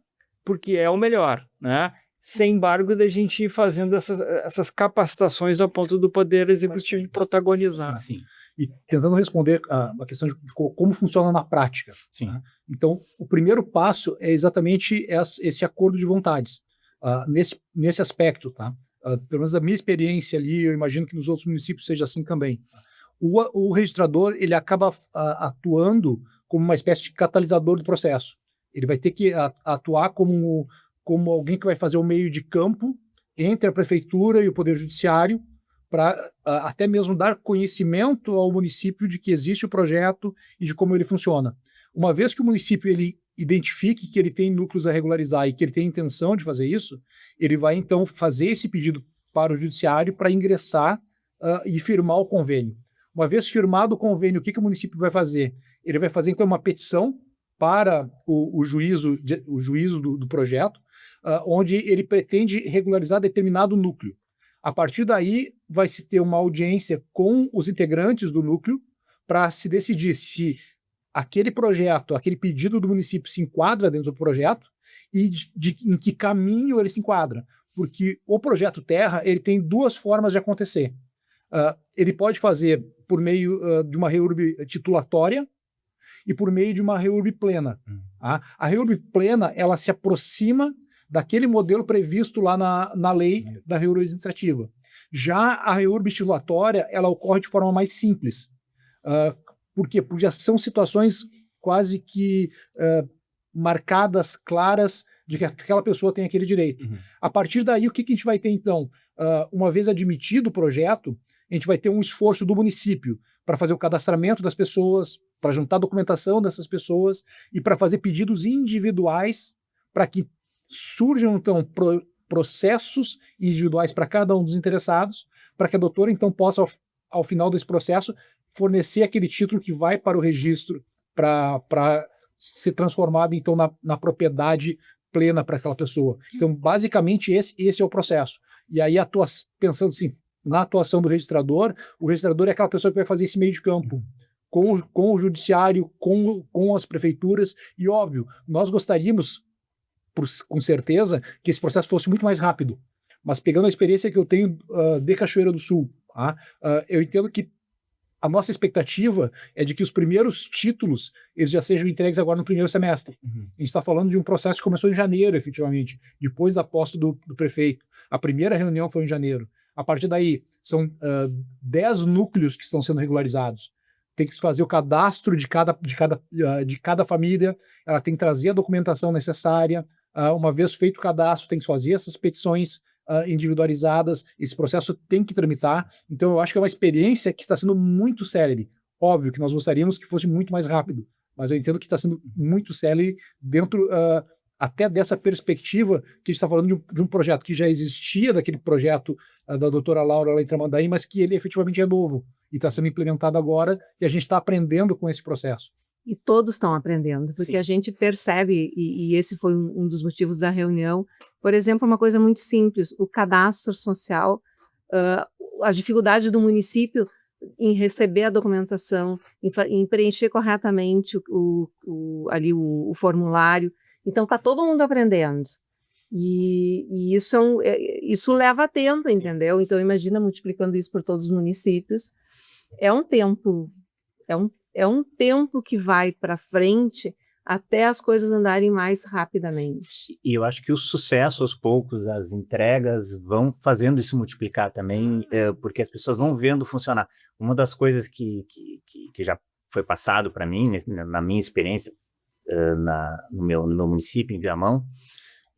porque é o melhor, né? Sem embargo, da gente ir fazendo essas capacitações ao ponto do Poder Executivo de protagonizar.
Sim.
E tentando responder a questão de como funciona na prática.
Sim.
Né? Então, o primeiro passo é exatamente esse acordo de vontades. Nesse aspecto, tá? Pelo menos da minha experiência ali, eu imagino que nos outros municípios seja assim também. O registrador, ele acaba atuando como uma espécie de catalisador do processo. Ele vai ter que atuar como alguém que vai fazer o meio de campo entre a prefeitura e o Poder Judiciário, para até mesmo dar conhecimento ao município de que existe o projeto e de como ele funciona. Uma vez que o município ele identifique que ele tem núcleos a regularizar e que ele tem intenção de fazer isso, ele vai então fazer esse pedido para o judiciário para ingressar e firmar o convênio. Uma vez firmado o convênio, o que o município vai fazer? Ele vai fazer então uma petição para o juízo do projeto, onde ele pretende regularizar determinado núcleo. A partir daí, vai se ter uma audiência com os integrantes do núcleo para se decidir se aquele projeto, aquele pedido do município se enquadra dentro do projeto e em que caminho ele se enquadra. Porque o projeto Terra ele tem duas formas de acontecer. Ele pode fazer por meio de uma REURB titulatória e por meio de uma REURB plena. A REURB plena ela se aproxima daquele modelo previsto lá na lei da REURB administrativa. Já a REURB titulatória ela ocorre de forma mais simples. Por quê? Porque já são situações quase que marcadas, claras, de que aquela pessoa tem aquele direito. A partir daí, o que a gente vai ter, então? Uma vez admitido o projeto, a gente vai ter um esforço do município para fazer o cadastramento das pessoas, para juntar a documentação dessas pessoas e para fazer pedidos individuais para que surjam, então, processos individuais para cada um dos interessados, para que a doutora, então, possa, ao final desse processo, fornecer aquele título que vai para o registro para ser transformado, então, na propriedade plena para aquela pessoa. Então, basicamente, esse é o processo. E aí, pensando assim, na atuação do registrador, o registrador é aquela pessoa que vai fazer esse meio de campo com o judiciário, com as prefeituras, e, óbvio, nós gostaríamos, com certeza, que esse processo fosse muito mais rápido. Mas pegando a experiência que eu tenho de Cachoeira do Sul, eu entendo que a nossa expectativa é de que os primeiros títulos eles já sejam entregues agora no primeiro semestre. A gente está falando de um processo que começou em janeiro, efetivamente, depois da posse do prefeito. A primeira reunião foi em janeiro. A partir daí, são 10 núcleos que estão sendo regularizados. Tem que fazer o cadastro de cada família, ela tem que trazer a documentação necessária. Uma vez feito o cadastro, tem que fazer essas petições individualizadas, esse processo tem que tramitar. Então eu acho que é uma experiência que está sendo muito célere. Óbvio que nós gostaríamos que fosse muito mais rápido, mas eu entendo que está sendo muito célere dentro até dessa perspectiva que a gente está falando de um projeto que já existia, daquele projeto da doutora Laura lá em Tramandaí, mas que ele efetivamente é novo e está sendo implementado agora e a gente está aprendendo com esse processo.
E todos estão aprendendo, porque
Sim.
a gente percebe, e esse foi um dos motivos da reunião, por exemplo, uma coisa muito simples, o cadastro social, a dificuldade do município em receber a documentação, em preencher corretamente o formulário. Então, está todo mundo aprendendo. E isso leva tempo, entendeu? Então, imagina multiplicando isso por todos os municípios. É um tempo que vai para frente, até as coisas andarem mais rapidamente.
E eu acho que o sucesso, aos poucos, as entregas vão fazendo isso multiplicar também, porque as pessoas vão vendo funcionar. Uma das coisas que já foi passado para mim, na minha experiência no meu município, em Viamão,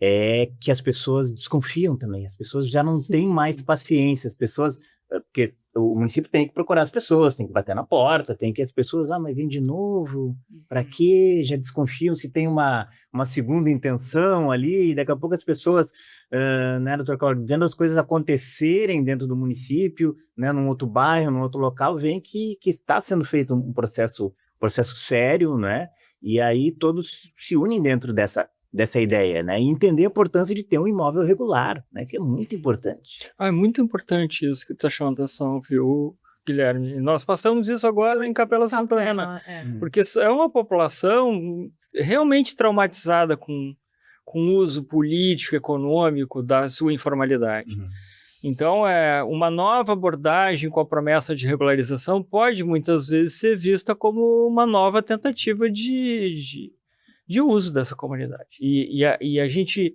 é que as pessoas desconfiam também. As pessoas já não têm mais paciência. As pessoas... Porque o município tem que procurar as pessoas, tem que bater na porta, tem que as pessoas, mas vem de novo, para quê? Já desconfiam se tem uma segunda intenção ali, e daqui a pouco as pessoas, né, doutor Cláudio, vendo as coisas acontecerem dentro do município, né, num outro bairro, num outro local, veem que está sendo feito um processo sério, né, e aí todos se unem dentro dessa ideia, né? E entender a importância de ter um imóvel regular, né? Que é muito importante.
É muito importante isso que tu tá chamando atenção, viu, Guilherme? Nós passamos isso agora em Capela Santana, porque é uma população realmente traumatizada com o uso político, econômico da sua informalidade. Então, uma nova abordagem com a promessa de regularização pode muitas vezes ser vista como uma nova tentativa de uso dessa comunidade. E a gente,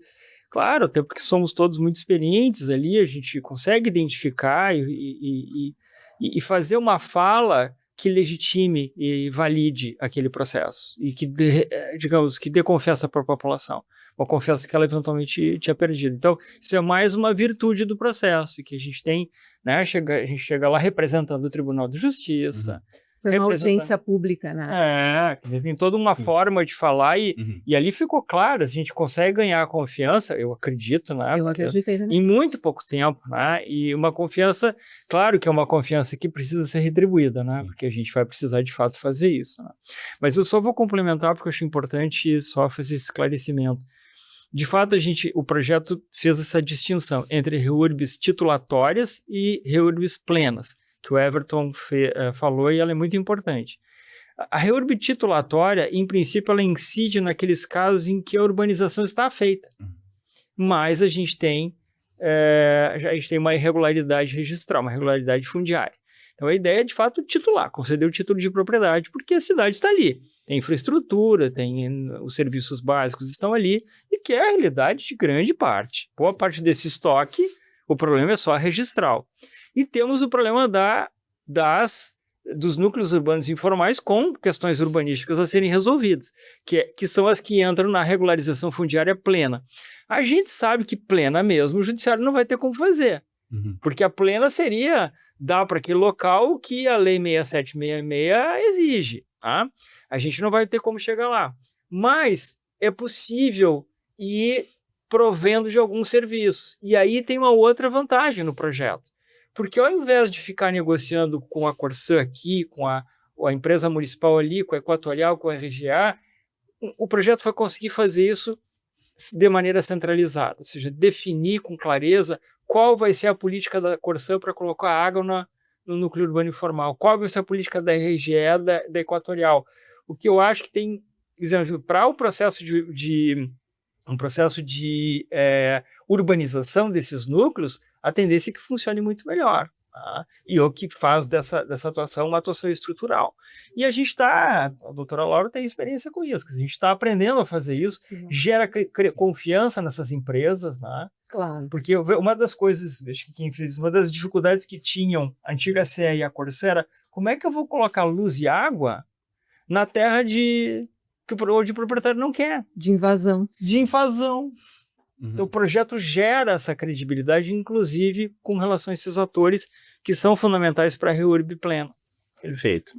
claro, até porque somos todos muito experientes ali, a gente consegue identificar e fazer uma fala que legitime e valide aquele processo e que, digamos, que dê confiança para a população, uma confiança que ela eventualmente tinha perdido. Então, isso é mais uma virtude do processo, que a gente tem, né, a gente chega lá representando o Tribunal de Justiça,
Foi uma audiência pública, né?
Tem toda uma forma de falar e ali ficou claro, a gente consegue ganhar a confiança, eu acredito, né?
Eu acreditei também.
Em muito pouco tempo, né? E uma confiança, claro que é uma confiança que precisa ser retribuída, né? Porque a gente vai precisar de fato fazer isso, né? Mas eu só vou complementar porque eu acho importante só fazer esse esclarecimento. De fato, o projeto fez essa distinção entre REURBs titulatórias e REURBs plenas, que o Everton falou, e ela é muito importante. A REURB titulatória, em princípio, ela incide naqueles casos em que a urbanização está feita, mas a gente tem uma irregularidade registral, uma irregularidade fundiária. Então, a ideia é, de fato, titular, conceder o título de propriedade, porque a cidade está ali. Tem infraestrutura, os serviços básicos estão ali, e que é a realidade de grande parte. Boa parte desse estoque, o problema é só registral. E temos o problema dos núcleos urbanos informais com questões urbanísticas a serem resolvidas, que são as que entram na regularização fundiária plena. A gente sabe que plena mesmo o judiciário não vai ter como fazer, porque a plena seria dar para aquele local o que a Lei 6766 exige. Tá? A gente não vai ter como chegar lá, mas é possível ir provendo de alguns serviços. E aí tem uma outra vantagem no projeto. Porque ao invés de ficar negociando com a Corsã aqui, com a empresa municipal ali, com a Equatorial, com a RGA, o projeto vai conseguir fazer isso de maneira centralizada, ou seja, definir com clareza qual vai ser a política da Corsã para colocar água no núcleo urbano informal, qual vai ser a política da RGE da Equatorial. O que eu acho que tem, para o processo de urbanização desses núcleos, a tendência é que funcione muito melhor. Tá? E o que faz dessa atuação uma atuação estrutural. E a gente a doutora Laura tem experiência com isso, que a gente está aprendendo a fazer isso, gera confiança nessas empresas, né?
Claro.
Porque uma das coisas, acho que quem fez, uma das dificuldades que tinham a antiga CE e a Corsã era como é que eu vou colocar luz e água na terra onde o proprietário não quer.
De invasão.
Então, o projeto gera essa credibilidade, inclusive com relação a esses atores que são fundamentais para a REURB plena.
Perfeito.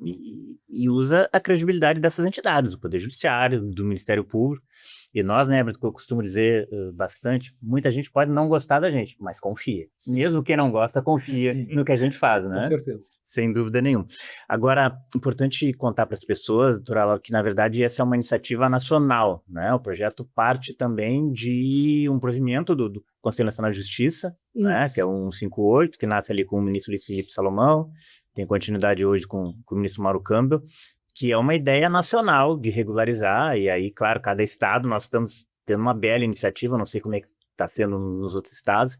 E usa a credibilidade dessas entidades, do Poder Judiciário, do Ministério Público. E nós, né, que eu costumo dizer bastante, muita gente pode não gostar da gente, mas confia. Mesmo quem não gosta, confia no que a gente faz, né?
Com certeza.
Sem dúvida nenhuma. Agora, importante contar para as pessoas, doutora Laura, que na verdade essa é uma iniciativa nacional, né? O projeto parte também de um provimento do Conselho Nacional de Justiça, né? Que é o 158, que nasce ali com o ministro Luiz Felipe Salomão, tem continuidade hoje com o ministro Mauro Campbell, que é uma ideia nacional de regularizar, e aí, claro, cada estado, nós estamos tendo uma bela iniciativa, não sei como é que está sendo nos outros estados,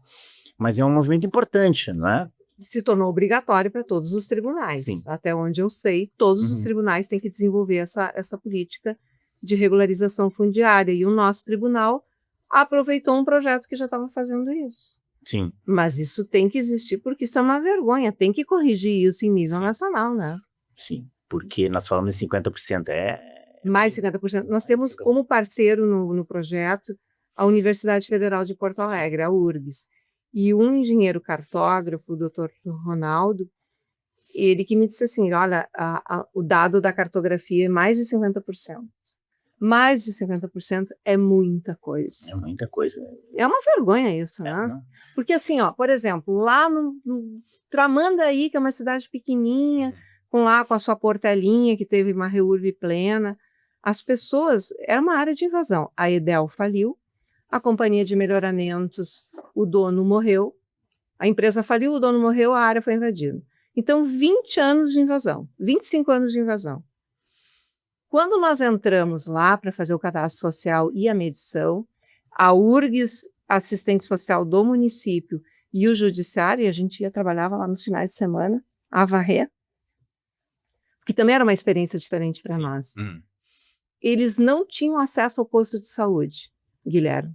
mas é um movimento importante, não é?
Se tornou obrigatório para todos os tribunais.
Sim.
Até onde eu sei, todos os tribunais têm que desenvolver essa política de regularização fundiária, e o nosso tribunal aproveitou um projeto que já estava fazendo isso.
Sim.
Mas isso tem que existir, porque isso é uma vergonha, tem que corrigir isso em nível nacional, né?
Sim, porque nós falamos em 50%,
Mais 50%. Nós temos como parceiro no projeto a Universidade Federal de Porto Alegre, a URGS, e um engenheiro cartógrafo, o Dr. Ronaldo, ele que me disse assim, olha, o dado da cartografia é mais de 50%. Mais de 50% é muita coisa.
É muita coisa.
É uma vergonha isso, né?
Não.
Porque assim, ó, por exemplo, lá no Tramandaí, que é uma cidade pequenininha, com a sua portelinha, que teve uma reurb plena, as pessoas, era uma área de invasão. A Edel faliu, a companhia de melhoramentos, o dono morreu, a empresa faliu, o dono morreu, a área foi invadida. Então, 20 anos de invasão, 25 anos de invasão. Quando nós entramos lá para fazer o cadastro social e a medição, a URGS, assistente social do município, e o judiciário, e a gente trabalhava lá nos finais de semana, a varrer, que também era uma experiência diferente para nós. Eles não tinham acesso ao posto de saúde, Guilherme.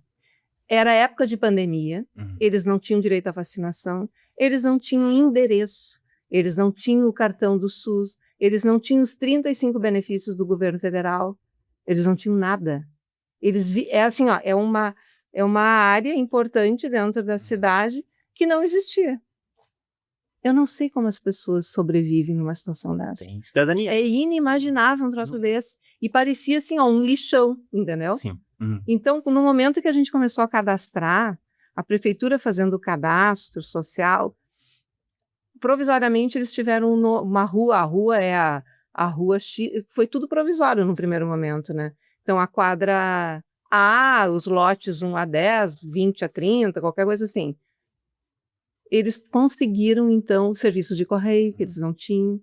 Era época de pandemia, eles não tinham direito à vacinação, eles não tinham endereço, eles não tinham o cartão do SUS, eles não tinham os 35 benefícios do governo federal, eles não tinham nada. É assim, ó, é uma área importante dentro da cidade que não existia. Eu não sei como as pessoas sobrevivem numa situação dessa.
Tem cidadania.
É inimaginável um troço desse. E parecia assim, ó, um lixão, entendeu?
Sim.
Então, no momento que a gente começou a cadastrar, a prefeitura fazendo o cadastro social, provisoriamente eles tiveram uma rua, a rua é a rua X, foi tudo provisório no primeiro momento, né? Então, a quadra A, os lotes 1 a 10, 20 a 30, qualquer coisa assim. Eles conseguiram, então, os serviços de correio que eles não tinham.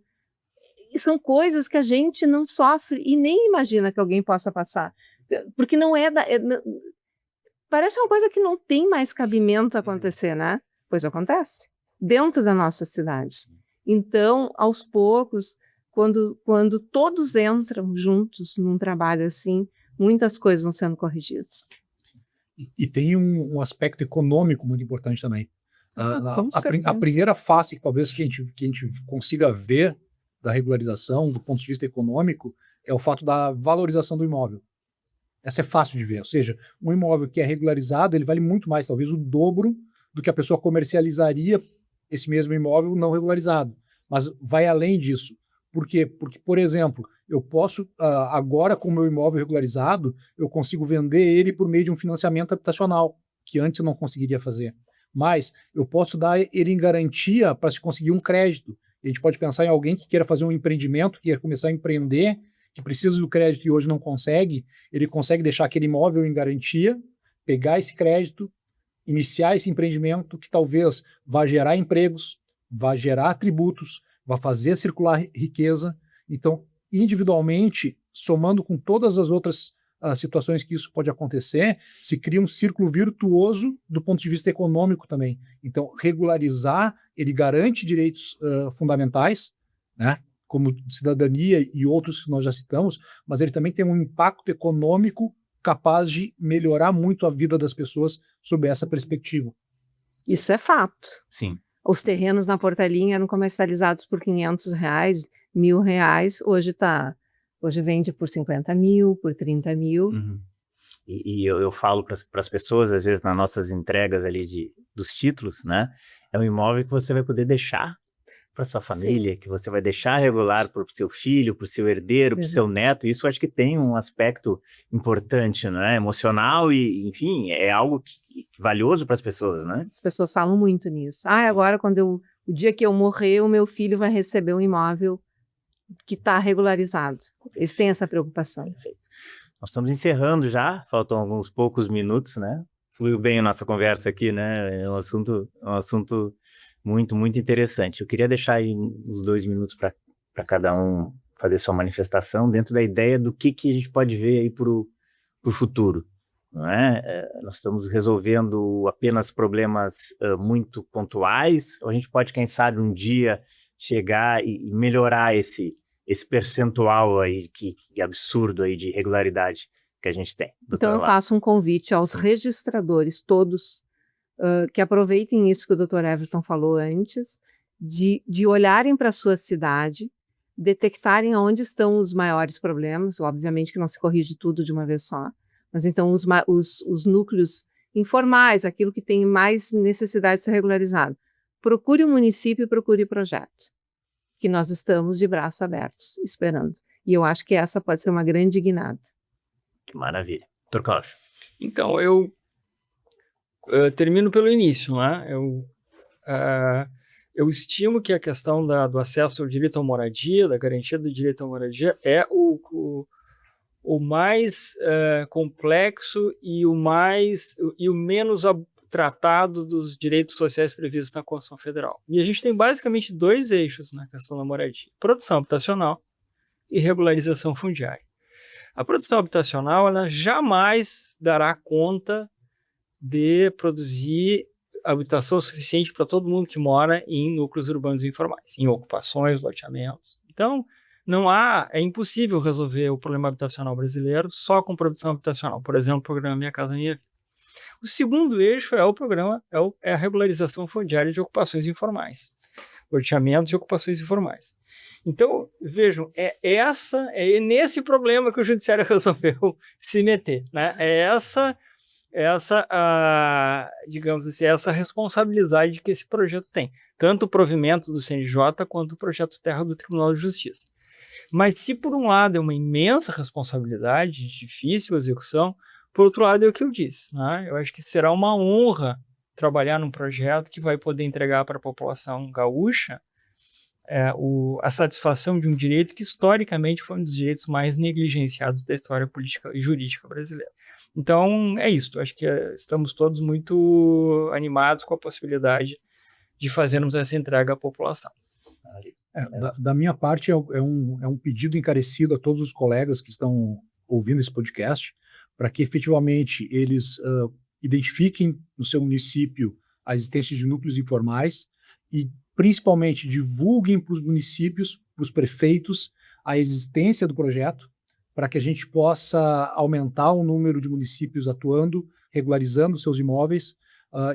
E são coisas que a gente não sofre e nem imagina que alguém possa passar. Porque não parece uma coisa que não tem mais cabimento acontecer, né? Pois acontece. Dentro da nossa cidade. Então, aos poucos, quando todos entram juntos num trabalho assim, muitas coisas vão sendo corrigidas.
E tem um aspecto econômico muito importante também. A primeira face, talvez, que a gente consiga ver da regularização, do ponto de vista econômico, é o fato da valorização do imóvel. Essa é fácil de ver. Ou seja, um imóvel que é regularizado, ele vale muito mais, talvez o dobro do que a pessoa comercializaria esse mesmo imóvel não regularizado. Mas vai além disso. Por quê? Porque, por exemplo, eu posso, agora com o meu imóvel regularizado, eu consigo vender ele por meio de um financiamento habitacional, que antes eu não conseguiria fazer. Mas eu posso dar ele em garantia para se conseguir um crédito. A gente pode pensar em alguém que queira fazer um empreendimento, que queira começar a empreender, que precisa do crédito e hoje não consegue, ele consegue deixar aquele imóvel em garantia, pegar esse crédito, iniciar esse empreendimento que talvez vá gerar empregos, vá gerar tributos, vá fazer circular riqueza. Então, individualmente, somando com todas as outras situações que isso pode acontecer, se cria um círculo virtuoso do ponto de vista econômico também. Então, regularizar, ele garante direitos fundamentais, né, como cidadania e outros que nós já citamos, mas ele também tem um impacto econômico capaz de melhorar muito a vida das pessoas sob essa perspectiva.
Isso é fato.
Sim.
Os terrenos na Portelinha eram comercializados por R$500, R$1.000, hoje vende por 50 mil, por 30 mil.
E eu falo para as pessoas, às vezes, nas nossas entregas ali dos títulos, né? É um imóvel que você vai poder deixar para sua família, sim, que você vai deixar regular para o seu filho, para o seu herdeiro, para o seu neto. Isso eu acho que tem um aspecto importante, né? Emocional e, enfim, é algo valioso para as pessoas, né?
As pessoas falam muito nisso. Agora, o dia que eu morrer, o meu filho vai receber um imóvel que está regularizado. Eles têm essa preocupação.
Perfeito. Nós estamos encerrando já, faltam alguns poucos minutos, né? Fluiu bem a nossa conversa aqui, né? É um assunto muito, muito interessante. Eu queria deixar aí uns 2 minutos para cada um fazer sua manifestação dentro da ideia do que a gente pode ver aí para o futuro. Não é? Nós estamos resolvendo apenas problemas muito pontuais, ou a gente pode, quem sabe, um dia chegar e melhorar esse esse percentual aí que absurdo aí de irregularidade que a gente tem.
Então eu faço um convite aos registradores todos que aproveitem isso que o Dr. Everton falou antes, de olharem para a sua cidade, detectarem onde estão os maiores problemas, obviamente que não se corrige tudo de uma vez só, mas então os núcleos informais, aquilo que tem mais necessidade de ser regularizado. Procure o município e procure o projeto, que nós estamos de braços abertos, esperando. E eu acho que essa pode ser uma grande guinada.
Que maravilha. Dr. Cláudio.
Então, eu termino pelo início, né? Eu estimo que a questão do acesso ao direito à moradia, da garantia do direito à moradia, é o mais complexo e o menos tratado dos direitos sociais previstos na Constituição Federal. E a gente tem basicamente 2 eixos na questão da moradia: produção habitacional e regularização fundiária. A produção habitacional, ela jamais dará conta de produzir habitação suficiente para todo mundo que mora em núcleos urbanos informais, em ocupações, loteamentos. Então, é impossível resolver o problema habitacional brasileiro só com produção habitacional. Por exemplo, o programa Minha Casa Minha Vida. O segundo eixo é a regularização fundiária de ocupações informais, loteamentos e ocupações informais. Então, vejam, é nesse problema que o judiciário resolveu se meter, né? Digamos assim, essa responsabilidade que esse projeto tem, tanto o provimento do CNJ quanto o projeto terra do Tribunal de Justiça. Mas se por um lado é uma imensa responsabilidade, difícil execução, por outro lado é o que eu disse, né? Eu acho que será uma honra trabalhar num projeto que vai poder entregar para a população gaúcha a satisfação de um direito que historicamente foi um dos direitos mais negligenciados da história política e jurídica brasileira. Então, é isso. Acho que estamos todos muito animados com a possibilidade de fazermos essa entrega à população.
Da minha parte, é um pedido encarecido a todos os colegas que estão ouvindo esse podcast, para que efetivamente eles identifiquem no seu município a existência de núcleos informais e principalmente divulguem para os municípios, para os prefeitos, a existência do projeto, para que a gente possa aumentar o número de municípios atuando, regularizando seus imóveis.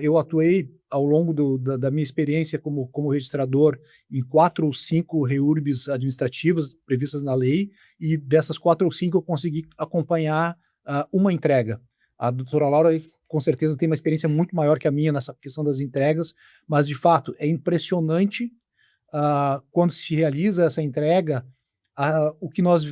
Eu atuei ao longo da minha experiência como registrador em 4 ou 5 REURBs administrativas previstas na lei, e dessas 4 ou 5 eu consegui acompanhar uma entrega. A doutora Laura, com certeza, tem uma experiência muito maior que a minha nessa questão das entregas, mas, de fato, é impressionante quando se realiza essa entrega, o que nós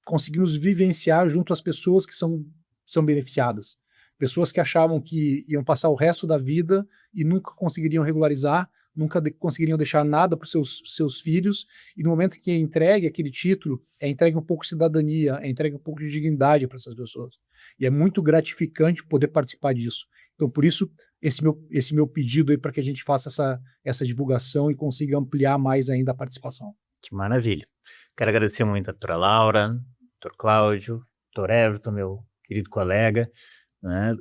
conseguimos vivenciar junto às pessoas que são beneficiadas. Pessoas que achavam que iam passar o resto da vida e nunca conseguiriam regularizar, nunca conseguiriam deixar nada para os seus filhos, e no momento que é entregue aquele título, é entregue um pouco de cidadania, é entregue um pouco de dignidade para essas pessoas. E é muito gratificante poder participar disso. Então, por isso, esse meu pedido aí para que a gente faça essa divulgação e consiga ampliar mais ainda a participação.
Que maravilha. Quero agradecer muito a doutora Laura, doutor Cláudio, doutor Everton, meu querido colega, né,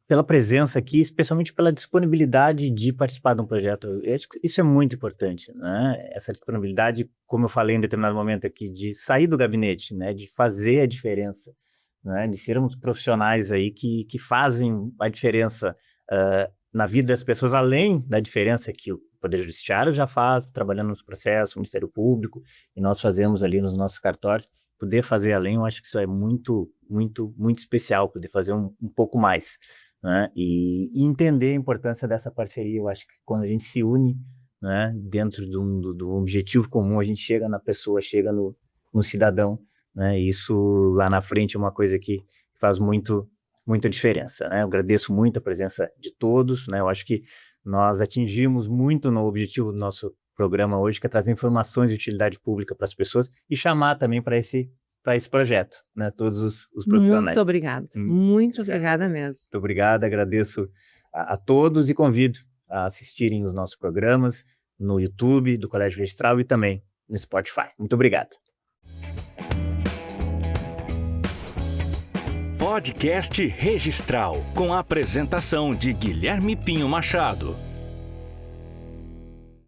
pela presença aqui, especialmente pela disponibilidade de participar de um projeto. Eu acho que isso é muito importante, né? Essa disponibilidade, como eu falei em determinado momento aqui, de sair do gabinete, né, de fazer a diferença, né, de sermos profissionais aí que fazem a diferença na vida das pessoas, além da diferença que o Poder Judiciário já faz, trabalhando nos processos, o Ministério Público, e nós fazemos ali nos nossos cartórios. Poder fazer além, eu acho que isso é muito, muito, muito especial, poder fazer um pouco mais, né? E entender a importância dessa parceria. Eu acho que quando a gente se une, né, dentro do objetivo comum, a gente chega na pessoa, chega no cidadão, né? E isso lá na frente é uma coisa que faz muita diferença, né? Eu agradeço muito a presença de todos, né? Eu acho que nós atingimos muito no objetivo do nosso programa hoje, que é trazer informações de utilidade pública para as pessoas e chamar também para esse projeto, né? Todos os profissionais.
Muito obrigada. Muito obrigada mesmo.
Muito obrigado, agradeço a todos e convido a assistirem os nossos programas no YouTube do Colégio Registral e também no Spotify. Muito obrigado.
Podcast Registral, com a apresentação de Guilherme Pinho Machado.